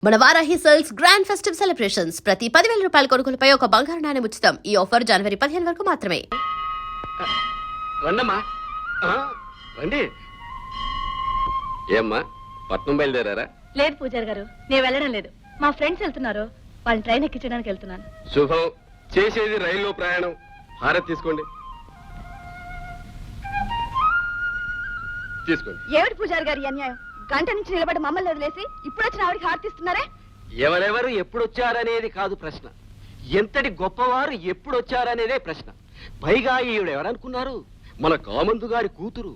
మన Varahi sales grand festive celebrations ప్రతి 10,000 రూపాయల కొనుగోలుపై ఒక బంగారు నాణెం ఉచితం. ఈ ఆఫర్ జనవరి 15 వరకు మాత్రమే. రండమ్మా రండి. ఏమ్మా పట్నం బయలుదేరారా? లేదు పూజారి గారు, నేను వెళ్ళడం లేదు. మా ఫ్రెండ్స్ వెళ్తున్నారు, వాళ్ళని ట్రైన్ ఎక్కించడానికి వెళ్తున్నాను. శుభం. చేసేది రైల్లో ప్రయాణం. హారతి తీసుకోండి. తీసుకోండి. ఏమిటి పూజారి గారి అన్యాయం? గంట నుంచి నిలబడి మమ్మల్ని వదిలేసి ఇప్పుడు వచ్చిన ఆవిడికి హారతిస్తున్నారే? ఎవరెవరు ఎప్పుడొచ్చారనేది కాదు ప్రశ్న, ఎంతటి గొప్పవారు ఎప్పుడొచ్చారనేదే ప్రశ్న. పైగా ఈవిడ ఎవరనుకున్నారు? మన కామందు గారి కూతురు.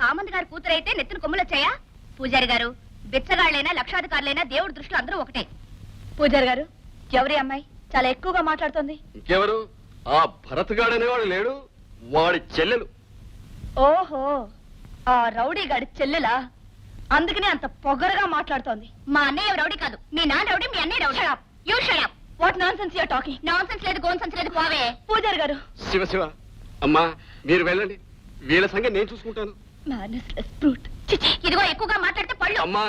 కామంది గారి కూతురు అయితే నెత్తిన కొమ్ములు వచ్చాయా? పూజారి గారు, బిచ్చగాళ్ళైనా లక్షాధికారులైనా దేవుడి దృష్టిలో అందరూ ఒకటే. పూజారి గారు, ఎవరి అమ్మాయి చాలా ఎక్కువగా మాట్లాడుతోంది? ఇంకెవరు? ఆ భరత్ గాడు అనేవాడు లేడు, వాడి చెల్లెలు. ఓహో, ఆ రౌడీ గాడి చెల్లెలా? అందుకనే అంత పొగరగా మాట్లాడుతోంది. మా అన్నయ్య రౌడీ కాదు, మీ నాన్న రౌడీ, మీ అన్నయ్య rowdy. You shut up. What nonsense you are talking? Nonsense లేదు, గోన్సెన్స్ లేదు, పోవే. పూజారి గారు. శివ శివ. అమ్మా మీరు వెళ్ళండి, వీళ్ళ సంగతి నేను చూసుకుంటాను. ఇదిగో ఎక్కువగా మాట్లాడితే పళ్ళు. అమ్మా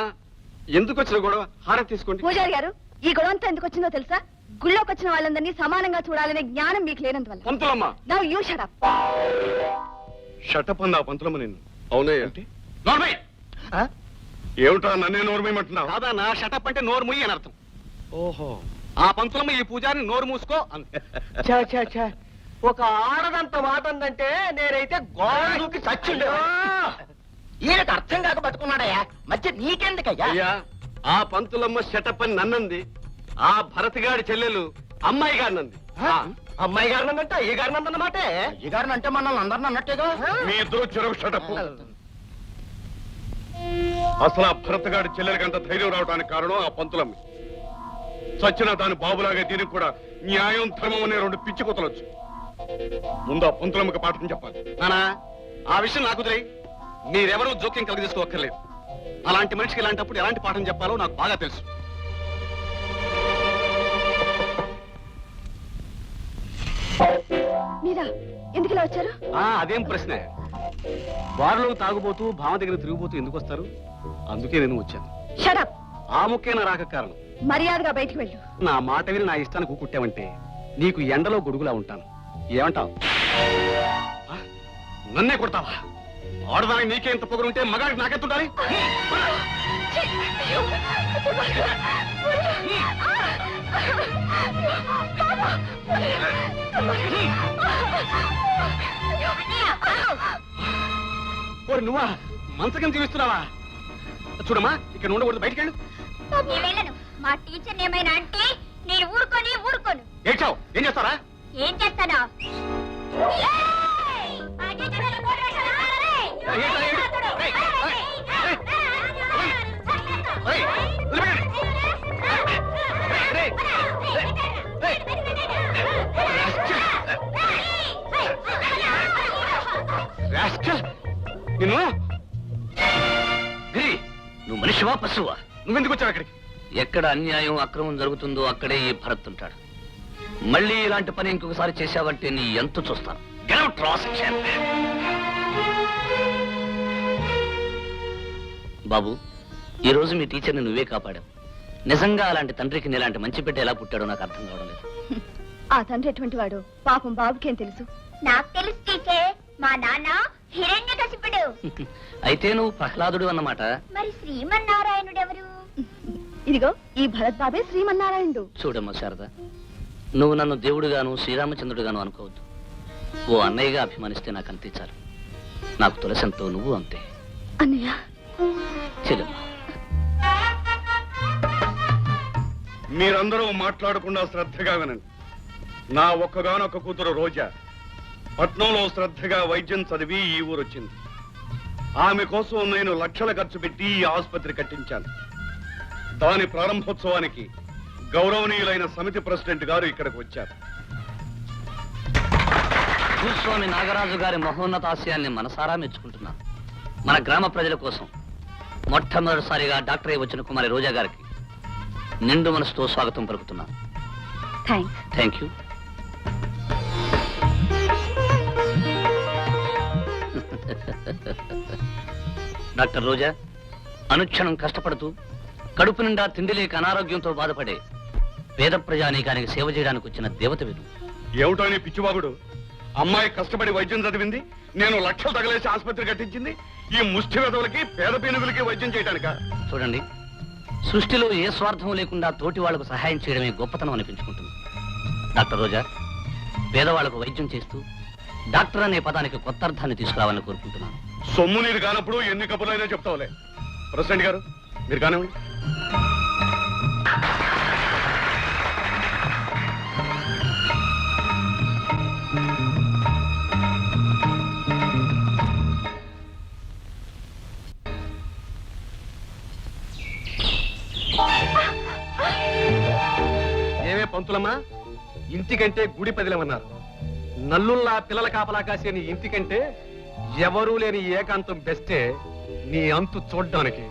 ఎందుకు వచ్చిన గొడవ? హారతి తీసుకోండి. పూజారి గారు, ఈ గొడవంతా ఎందుకు వచ్చిందో తెలుసా? గుళ్ళోకి వచ్చిన వాళ్ళందరినీ సమానంగా చూడాలనే జ్ఞానం మీకు లేనందువల్ల. పంతులమ్మ. Now you shut up. Shut up అందా పంతులమ్మ నిన్ను? అవునే అంటే ఏమిటా నన్నే నోరుమేయమంటున్నావు? కాదా, నా షటప్ అంటే నోరు ముయ్యి అని అర్థం. ఓహో, ఆ పంతులమ్మ ఈ పూజారిని నోరు మూసుకో అంతే. ఒక ఆడదంత మాట ఉందంటే నేనైతే గోడకి చచ్చుండే. ఈయనకు అర్థం కాక బతుకున్నాడయ్యా, మధ్య నీకెందుకయ్యా? అయ్యా, ఆ పంతులమ్మ షటప్ అని నన్నంది, ఆ భరత్ గారి చెల్లెలు అమ్మాయి గారినంది. అమ్మాయి గారిని అంటే ఈ గారిని అన్నమాట. ఈ గారిని అంటే మనల్ని అందరిని అన్నట్టేగా. మీ ఇద్దరు చెరువు షటప్. అసలు ఆ భరత్ గారి చెల్లెలకి అంత ధైర్యం రావడానికి కారణం ఆ పంతులమ్మ. చచ్చిన దాని బాబులాగే దీనికి కూడా న్యాయం ధర్మం అనే రెండు పిచ్చి కొత్తలొచ్చు. ముందు ఆ పంతులమ్మకి పాఠం చెప్పాలి. నానా, ఆ విషయం నాకు తెలియ, మీరెవరూ జోక్యం కలిగి తీసుకోక్కర్లేదు. అలాంటి మనిషికి ఇలాంటప్పుడు ఎలాంటి పాఠం చెప్పాలో నాకు బాగా తెలుసు. మీరా ఎందుకు ఇలా వచ్చారు? అదేం ప్రశ్న? బారులో తాగుబోతూ భామ దగ్గర తిరిగిపోతూ ఎందుకు వస్తారు? అందుకే నేను వచ్చాను. Shut up. ఆ ముఖ్యమైన రాక కారణం. మర్యాదగా బయటికి వెళ్ళు. నా మాట విని నా ఇష్టానికి కుట్టావంటే నీకు ఎండలో గొడుగులా ఉంటాను. ఏమంటావు? నన్నే కొడతావా? ఆడదానికి నీకే ఇంత పొగరుంటే మగాడికి నాకెత్తుంటాలి. నువ్వా మంచకం జీవిస్తున్నావా? చూడమ్మా, ఇక్కడ ఉండకూడదు, బయటికి వెళ్ళు. మా టీచర్ ఏమైనా అంటే నేను ఊరుకోను. ఏడ్చావు? ఏం చేస్తారా? ఏం చేస్తానా? నిన్ను నువ్వు మనిషివా పశువా? నువ్వెందుకు వచ్చావు అక్కడికి? ఎక్కడ అన్యాయం అక్రమం జరుగుతుందో అక్కడే ఈ భరత్ ఉంటాడు. మళ్ళీ ఇలాంటి పని ఇంకొకసారి చేశావంటే నీ ఎంత చూస్తాను. బాబు, ఈ రోజు మీ టీచర్ని నువ్వే కాపాడావు. నిజంగా అలాంటి తండ్రికి నీలాంటి మంచి బిడ్డ ఎలా పుట్టాడో నాకు అర్థం కావడం లేదు. ఆ తండ్రి ఎటువంటి వాడు? పాపం బాబుకేం తెలుసు? నాకు తెలుసు టీచర్, మా నాన్న హిరణ్యకశిపుడు. అయితే నువ్వు ప్రహ్లాదుడు అన్నమాట. మరి శ్రీమన్నారాయణుడు ఎవరు? ఇదిగో ఈ భరత్ బాబే శ్రీమన్నారాయణుడు. చూడమ్మా శారద, నువ్వు నన్ను దేవుడుగాను శ్రీరామచంద్రుడుగాను అనుకోవద్దు. ఓ అన్నయ్యగా అభిమానిస్తే నాకు అంతే చాలు. నాకు తులసంతో నువ్వు అంతే. అన్నయ్య. చెల్లెమ్మా, మీరందరూ మాట్లాడకుండా శ్రద్ధగా వినండి. నా ఒక్కగానొక్క కూతురు రోజా పట్నంలో శ్రద్ధగా వైద్యం చదివి ఈ ఊరొచ్చింది. ఆమె కోసం నేను లక్షల ఖర్చు పెట్టి ఈ ఆసుపత్రి కట్టించాను. దాని ప్రారంభోత్సవానికి గౌరవనీయులైన సమితి ప్రెసిడెంట్ గారు ఇక్కడికి వచ్చారు. భూస్వామి నాగరాజు గారి మహోన్నతాశయాన్ని మనసారా మెచ్చుకుంటున్నాను. మన గ్రామ ప్రజల కోసం మొట్టమొదటిసారిగా డాక్టర్ అయి వచ్చిన కుమారి రోజా గారికి నిండు మనసుతో స్వాగతం పలుకుతున్నాను. Thank you. డాక్టర్ రోజా, అనుక్షణం కష్టపడుతూ కడుపు నిండా తిండి లేక అనారోగ్యంతో బాధపడే పేద ప్రజానీకానికి సేవ చేయడానికి వచ్చిన దేవత విను. ఏమిటో నీ పిచ్చివాగుడు? అమ్మాయి కష్టపడి వైద్యం చదివింది, నేను లక్షలు తగలేసి ఆసుపత్రి కట్టించింది ఈ ముష్టి వెధవులకి పేద పీనుగులకి వైద్యం చేయడానిక? చూడండి, సృష్టిలో ఏ స్వార్థం లేకుండా తోటి వాళ్లకు సహాయం చేయడమే గొప్పతనం అనిపించుకుంటుంది. డాక్టర్ రోజా, పేదవాళ్లకు వైద్యం చేస్తూ డాక్టర్ అనే పదానికి కొత్త అర్థాన్ని తీసుకురావాలని కోరుకుంటున్నాను. సొమ్ము నీరు కానప్పుడు ఎన్ని కబుర్లైనా చెప్తావులే. ప్రెసిడెంట్ గారు, మీరు కానివ్వండి. ఏమే పంతులమ్మా, ఇంటికంటే గుడి పదిలమన్నారు. నల్లుల్లా పిల్లల కాపలా కాసే నీ ఇంటికంటే ఎవరూ లేని ఏకాంతం బెస్టే నీ అంతు చూడ్డానికి.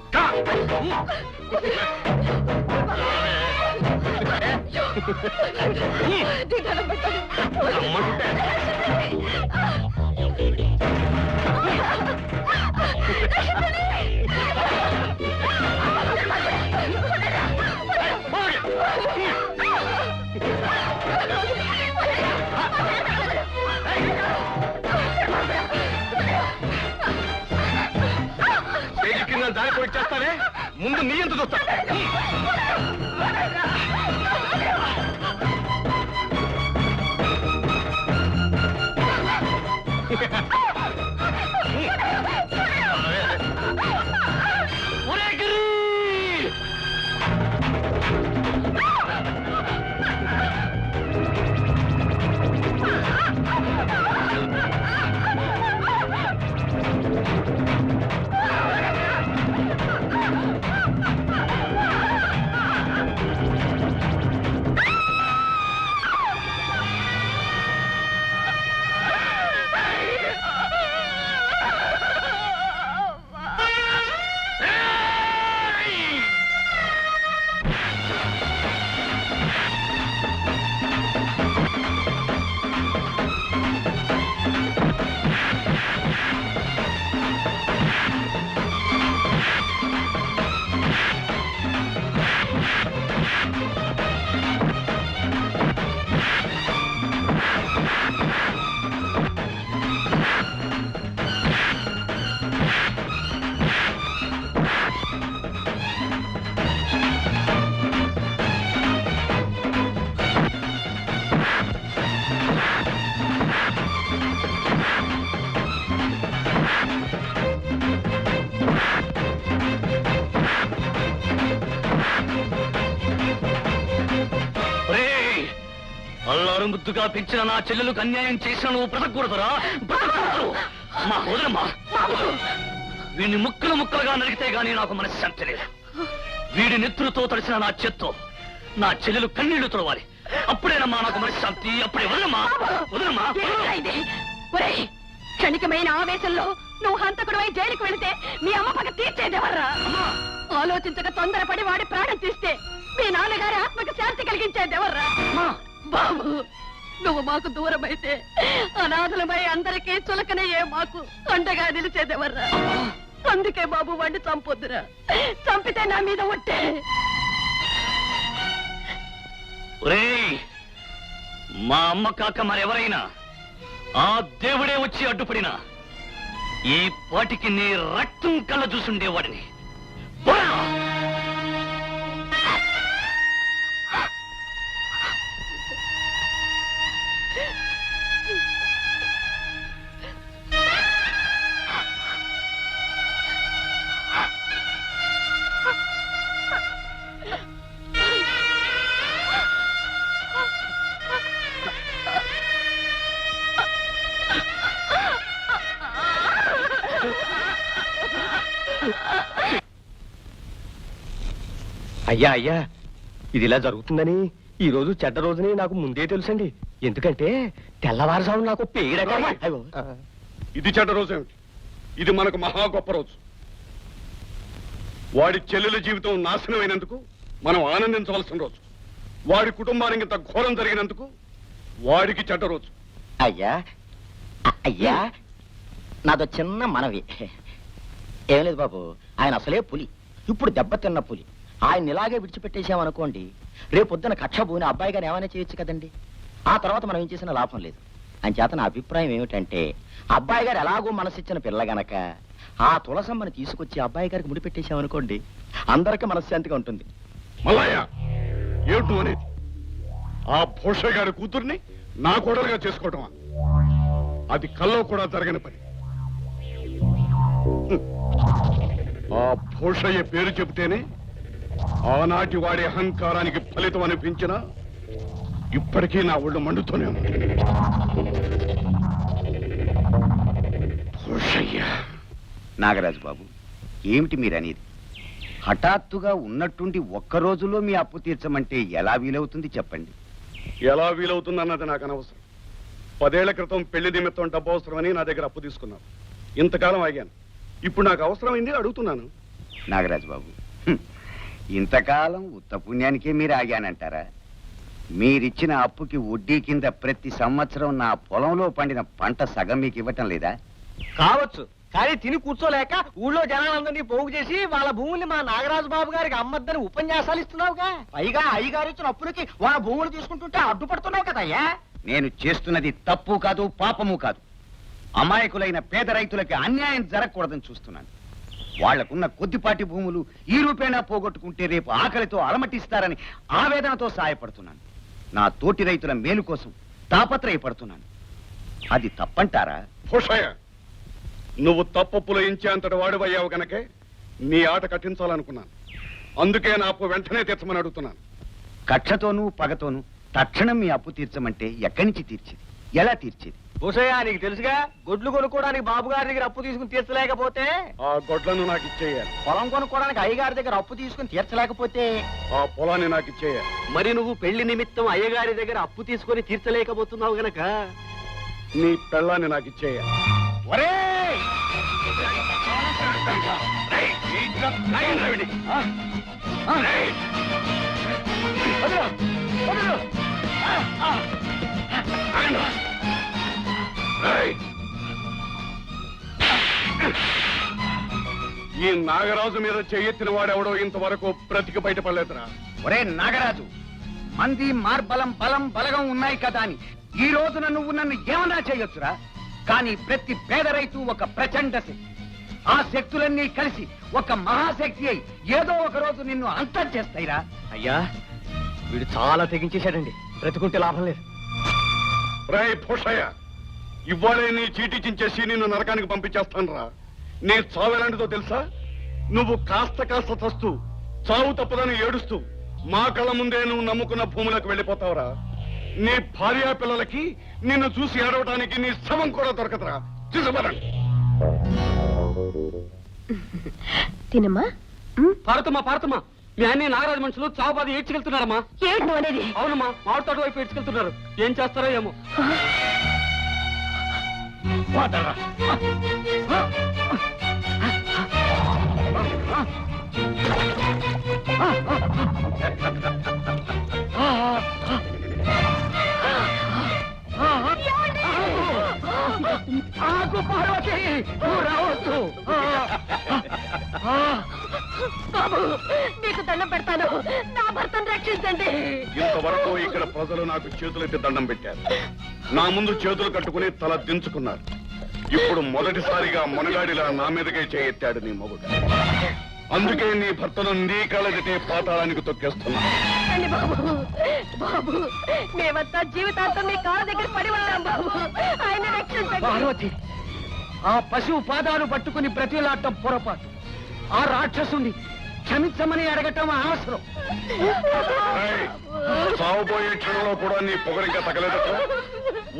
దానికి వచ్చేస్తానే, ముందు నీ ఎంత చూస్తా. అల్లారు ముద్దుగా పెంచిన నా చెల్లెలకు అన్యాయం చేసిన నువ్వు బ్రతకూడదురా, బ్రతకూడదు. మా వదలమ్మా, వీడిని ముక్కలు ముక్కలుగా నరికితే గానీ నాకు మనశ్శాంతి లేదు. వీడి నెత్తులతో తడిసిన నా చేత్తో నా చెల్లెలు కన్నీళ్లు తొడవాలి. అప్పుడేనమ్మా నాకు మనశ్శాంతి. అప్పుడే వదలమ్మా, వదలమ్మా. క్షణికమైన ఆవేశంలో నువ్వు హంతకుడు అయి జైలుకు వెళితే మీ అమ్మ పక్క తీర్చేదేవర్రా. ఆలోచించక తొందరపడి వాడి ప్రాణం తీస్తే మీ నాన్నగారి ఆత్మకు శాంతి కలిగించేదేవర్రా. బాబు, నువ్వు మాకు దూరం అయితే అనాథలమై అందరికీ చులకనయ్యే మాకు అండగా నిలిచేదేవర్రా. అందుకే బాబు వాడిని చంపొద్దురా. చంపితే నా మీద ఒట్టే. ఒరేయ్, మా అమ్మ కాక మరెవరైనా ఆ దేవుడే వచ్చి అడ్డుపడినా ఈ పాటికి నీ రక్తం కళ్ళ చూసుండేవాడిని. అయ్యా అయ్యా, ఇది ఇలా జరుగుతుందని ఈ రోజు చెడ్డ రోజుని నాకు ముందే తెలుసండి. ఎందుకంటే తెల్లవారుజాము నాకు ఇది చెడ్డ రోజు ఏమిటి? ఇది మనకు మహా గొప్ప రోజు. వాడి చెల్లెల జీవితం నాశనమైనందుకు మనం ఆనందించవలసిన రోజు. వాడి కుటుంబానికి ఇంత ఘోరం జరిగినందుకు వాడికి చెడ్డ రోజు. అయ్యా అయ్యా, నాదో చిన్న మనవి. ఏం లేదు బాబు, ఆయన అసలే పులి, ఇప్పుడు దెబ్బతిన్న పులి. ఆయన ఇలాగే విడిచిపెట్టేసామనుకోండి, రేపొద్దున కక్ష భూని అబ్బాయి గారు ఏమైనా చేయొచ్చు కదండి. ఆ తర్వాత మనం ఏం చేసినా లాభం లేదు. అంచేత నా అభిప్రాయం ఏమిటంటే, అబ్బాయి గారు ఎలాగో మనసిచ్చిన పిల్ల గనక ఆ తులసమ్మని తీసుకొచ్చి అబ్బాయి గారికి ముడిపెట్టేసామనుకోండి, అందరికీ మనశ్శాంతిగా ఉంటుంది. మల్లయ్య, ఏమిటి అనేది? ఆ భూష గారి కూతుర్ని నా కోడలుగా చేసుకోవటమా? అది కల్లో కూడా జరగని పని. ఆ భూషయ్య పేరు చెబితేనే ఆనాటి వాడి అహంకారానికి ఫలితం అనిపించినా ఇప్పటికీ నా ఒళ్ళు మండుతూనే ఉంది. భూషయ్య. నాగరాజు బాబు, ఏమిటి మీరనేది? హఠాత్తుగా ఉన్నట్టుండి ఒక్క రోజులో మీ అప్పు తీర్చమంటే ఎలా వీలవుతుంది చెప్పండి. ఎలా వీలవుతుందన్నది నాకు అనవసరం. 10 ఏళ్ల క్రితం పెళ్లి నిమిత్తం డబ్బు అవసరమని నా దగ్గర అప్పు తీసుకున్నాను. ఇంతకాలం ఆగాను. ఇప్పుడు నాకు అవసరమైంది, అడుగుతున్నాను. నాగరాజు బాబు, ఇంతకాలం ఉత్త పుణ్యానికే మీరు ఆగానంటారా? మీరిచ్చిన అప్పుకి వడ్డీ కింద ప్రతి సంవత్సరం నా పొలంలో పండిన పంట సగం మీకు ఇవ్వటం లేదా? కావచ్చు, కానీ తిని కూర్చోలేక ఊళ్ళో జనాలందరినీ పోగు చేసి వాళ్ళ భూముల్ని మా నాగరాజు బాబు గారికి అమ్మద్దని ఉపన్యాసాలు ఇస్తున్నావుగా. పైగా అయ్యగారు ఇచ్చిన అప్పులకి వాళ్ళ భూములు తీసుకుంటుంటే అడ్డుపడుతున్నావు కదయ్యా. నేను చేస్తున్నది తప్పు కాదు, పాపము కాదు. అమాయకులైన పేద రైతులకి అన్యాయం జరగకూడదని చూస్తున్నాను. వాళ్లకున్న కొద్దిపాటి భూములు ఈ రూపేణా పోగొట్టుకుంటే రేపు ఆకలితో అలమటిస్తారని ఆవేదనతో సాయపడుతున్నాను. నా తోటి రైతుల మేలు కోసం తాపత్రయపడుతున్నాను. అది తప్పంటారా? భూషయ్య, నువ్వు తప్పప్పులో ఇంచేంతటి వాడివయ్యావు కనుకే నీ ఆట కట్టించాలనుకున్నాను. అందుకే నా అప్పు వెంటనే తీర్చమని అడుగుతున్నాను. కక్షతోనూ పగతోనూ తక్షణం మీ అప్పు తీర్చమంటే ఎక్కడి నుంచి తీర్చేది? ఎలా తీర్చేది? భూషయ్య, నీకు తెలుసుగా, గొడ్లు కొనుక్కోవడానికి బాబు గారి దగ్గర అప్పు తీసుకుని తీర్చలేకపోతే, ఆ గొడ్లను నాకు ఇచ్చేయాలి. పొలం కొనుక్కోవడానికి అయ్యగారి దగ్గర అప్పు తీసుకుని తీర్చలేకపోతే, ఆ పొలాన్ని నాకు ఇచ్చేయాలి. మరి నువ్వు పెళ్లి నిమిత్తం అయ్యగారి దగ్గర అప్పు తీసుకొని తీర్చలేకపోతున్నావు గనక నీ పెళ్ళాన్ని నాకు ఇచ్చేయాలి. ఒరేయ్! ఈ నాగరాజు మీద చెయ్యెత్తిన వాడెవడో ఇంతవరకు బ్రతికి బయటపడలేదురా. ఒరే నాగరాజు, మంది మార్బలం బలం బలగం ఉన్నాయి కదా అని ఈ రోజున నువ్వు నన్ను ఏమన్నా చేయొచ్చురా? కానీ ప్రతి పేద రైతు ఒక ప్రచండ శక్తి. ఆ శక్తులన్నీ కలిసి ఒక మహాశక్తి అయి ఏదో ఒక రోజు నిన్ను అంతం చేస్తాయిరా. అయ్యా, వీడు చాలా తెగించేశాడండి. బ్రతుకుంటే లాభం లేదు. రేయ్ భూషయ్య, ఇవ్వాలే నీ చీటీ చించేసి నిన్ను నరకానికి పంపించేస్తాను రా. నీ చావు ఎలాంటిదో తెలుసా? నువ్వు కాస్త కాస్త చస్తూ చావు తప్పదని ఏడుస్తూ మా కళ్ళ ముందే నువ్వు నమ్ముకున్న భూములకు వెళ్ళిపోతావురా. నీ భార్యా పిల్లలకి నిన్ను చూసి ఏడవటానికి నీ శవం కూడా దొరకదురా. చూసపదండి. తినమ్మా. పార్వతమ్మా, మీ అన్ని నాగరాజు మనుషులు చావు బాధ ఏడ్చుకెళ్తున్నారమ్మా. ఏంటి అనేది? అవునమ్మా, మామిడి తోట వైపు ఏడ్చుకెళ్తున్నారు. ఏం చేస్తారో ఏమో. బాబు, నీకు దండం పెడతాను, నా భర్తను రక్షించండి. ఇంతవరకు ఇక్కడ ప్రజలు నాకు చేతులెత్తి దండం పెట్టారు. నా ముందు చేతులు కట్టుకుని తల దించుకున్నారు. ఇప్పుడు మొదటిసారిగా మునగాడిలా నా మీదకే చేయెత్తాడు నీ మొగుడు. అందుకే నీ భర్తను నీ కళ్ళదిటే పాతాళానికి తొక్కేస్తున్నా. రండి బాబు. బాబు, మేమంతా జీవితాంతం మీ కాళ్ళ దగ్గర పడి ఉన్నాం బాబు. ఆయన రక్షించండి. పార్వతి, ఆ పశువు పాదాలు పట్టుకుని బ్రతిలాడటం పొరపాటు. ఆ రాక్షసుని క్షమించమని అడగటం అవసరం. ఏయ్, సాగుపోయే క్షణంలో కూడా నీ పొగరింకా తగలేదట.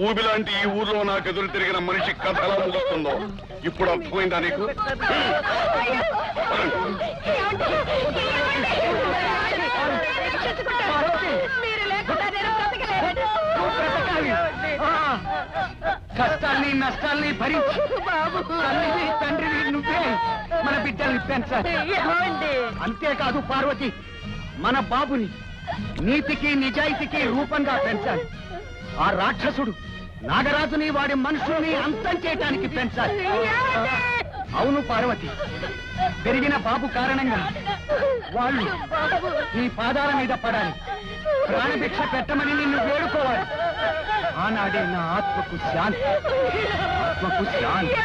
ఊబిలాంటి ఈ ఊర్లో నాకు ఎదురు తిరిగిన మనిషి కథ ఎలా ముగుస్తుందో ఇప్పుడు అర్థమైందా నీకు? మీరు లేకుండా నేను బ్రతకలేను. కష్టాల్ని నష్టాల్ని భరించి తల్లివి తండ్రివి నువ్వే మన బిడ్డల్ని పెంచాలి. ఏమండి? అంతేకాదు పార్వతి, మన బాబుని నీతికి నిజాయితీకి రూపంగా పెంచాలి. ఆ రాక్షసుడు నాగరాజుని వాడి మనుషుల్ని అంతం చేయటానికి పెంచాలి. అవును పార్వతి, పెరిగిన బాబు కారణంగా వాళ్ళు నీ పాదాల మీద పడాలి, ప్రాణభిక్ష పెట్టమని నిన్ను వేడుకోవాలి. ఆనాడే నా ఆత్మకు శాంతి, ఆత్మకు శాంతి.